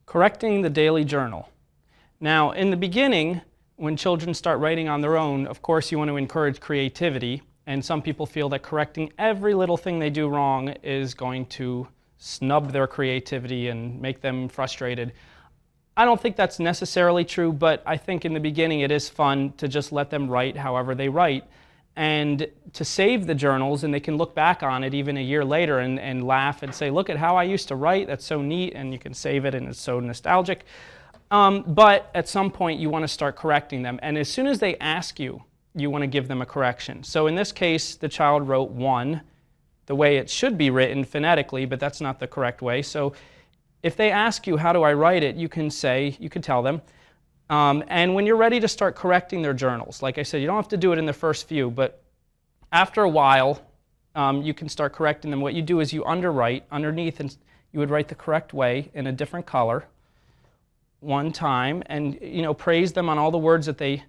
Correcting the daily journal. Now, in the beginning, when children start writing on their own, of course you want to encourage creativity, and some people feel that correcting every little thing they do wrong is going to snub their creativity and make them frustrated. I don't think that's necessarily true, but I think in the beginning it is fun to just let them write however they write, and to save the journals, and they can look back on it even a year later and laugh and say, look at how I used to write, that's so neat, and you can save it and it's so nostalgic. But at some point you want to start correcting them, and as soon as they ask you, you want to give them a correction. So in this case, the child wrote 1 the way it should be written phonetically, but that's not the correct way. So if they ask you, how do I write it, you can tell them. And when you're ready to start correcting their journals, like I said, you don't have to do it in the first few, but after a while, you can start correcting them. What you do is you underwrite underneath, and you would write the correct way in a different color one time, and praise them on all the words that they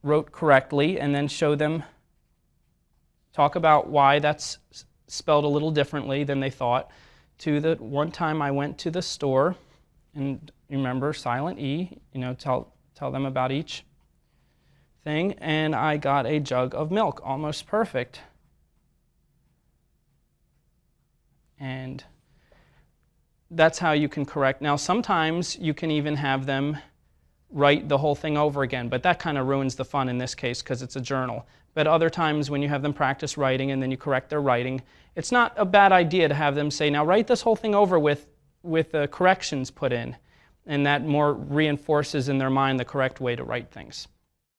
wrote correctly, and then show them, talk about why that's spelled a little differently than they thought. To the one time I went to the store, and remember silent E, tell them about each thing, and I got a jug of milk, almost perfect. And that's how you can correct. Now sometimes you can even have them write the whole thing over again, but that kind of ruins the fun in this case because it's a journal. But other times when you have them practice writing and then you correct their writing, it's not a bad idea to have them say, now write this whole thing over with the corrections put in, and that more reinforces in their mind the correct way to write things.